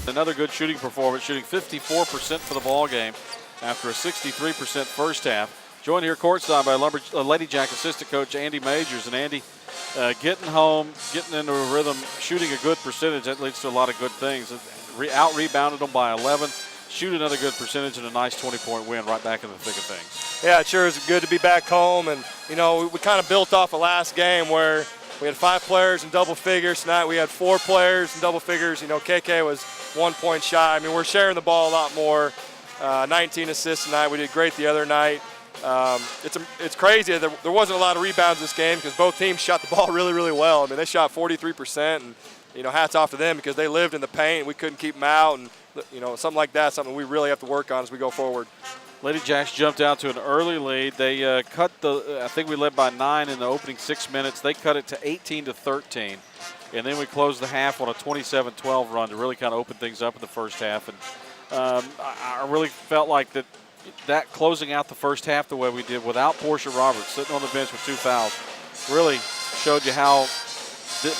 Another good shooting performance, shooting 54% for the ball game after a 63% first half. Joined here courtside by Lady Jack assistant coach Andy Majors. And Andy, getting home, getting into a rhythm, shooting a good percentage, that leads to a lot of good things. Out-rebounded them by 11, shoot another good percentage, and a nice 20-point win right back in the thick of things. Yeah, it sure is good to be back home. And, you know, we kind of built off the last game where we had 5 players in double figures. Tonight we had 4 players in double figures. You know, KK was 1 point shy. I mean, we're sharing the ball a lot more. 19 assists tonight. We did great the other night. It's crazy. There wasn't a lot of rebounds this game because both teams shot the ball really, really well. I mean, they shot 43%, and, you know, hats off to them because they lived in the paint. We couldn't keep them out, and, you know, something like that, something we really have to work on as we go forward. Lady Jacks jumped out to an early lead. They cut I think we led by 9 in the opening 6 minutes. They cut it to 18-13. And then we closed the half on a 27-12 run to really kind of open things up in the first half. And I really felt like that closing out the first half the way we did without Portia Roberts sitting on the bench with 2 fouls really showed you how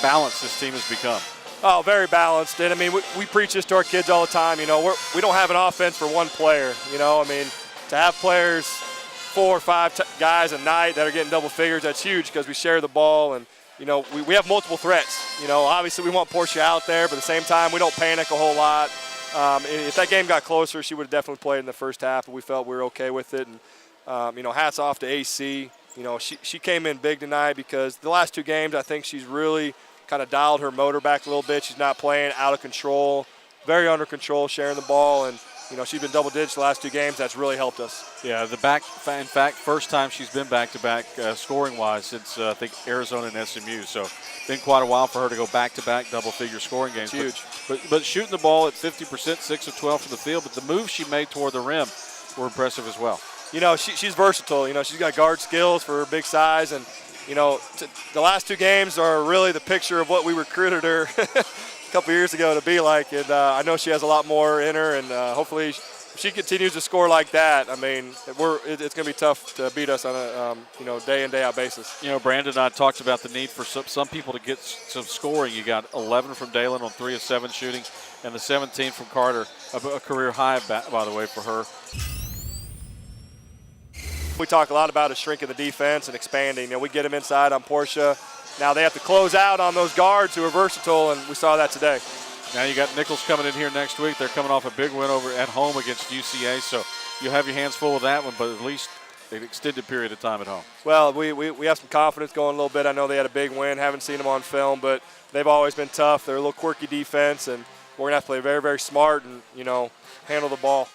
balanced this team has become. Oh, very balanced. And, I mean, we preach this to our kids all the time. You know, we don't have an offense for one player. You know, I mean, to have players, 4 or 5 guys a night that are getting double figures, that's huge because we share the ball. And, you know, we have multiple threats. You know, obviously we want Portia out there, but at the same time we don't panic a whole lot. If that game got closer, she would have definitely played in the first half, but we felt we were okay with it. And, you know, hats off to AC. You know, she came in big tonight because the last 2 games I think she's really kind of dialed her motor back a little bit. She's not playing out of control, very under control, sharing the ball. And, you know, she's been double digits the last 2 games. That's really helped us. Yeah, in fact, first time she's been back-to-back scoring-wise since, I think, Arizona and SMU. So been quite a while for her to go back-to-back double-figure scoring games. It's huge. But shooting the ball at 50%, 6 of 12 from the field. But the moves she made toward the rim were impressive as well. You know, she's versatile. You know, she's got guard skills for her big size. And, you know, the last 2 games are really the picture of what we recruited her a couple years ago to be like. And I know she has a lot more in her, and hopefully if she continues to score like that, I mean, it's going to be tough to beat us on a you know, day in, day out basis. You know, Brandon and I talked about the need for some people to get some scoring. You got 11 from Dalen on 3 of 7 shooting, and the 17 from Carter, a career high, by the way, for her. We talk a lot about is shrinking the defense and expanding. You know, we get them inside on Portia. Now they have to close out on those guards who are versatile, and we saw that today. Now you got Nichols coming in here next week. They're coming off a big win over at home against UCA, so you'll have your hands full with that one, but at least an extended period of time at home. Well, we have some confidence going a little bit. I know they had a big win. Haven't seen them on film, but they've always been tough. They're a little quirky defense, and we're going to have to play very, very smart and, you know, handle the ball.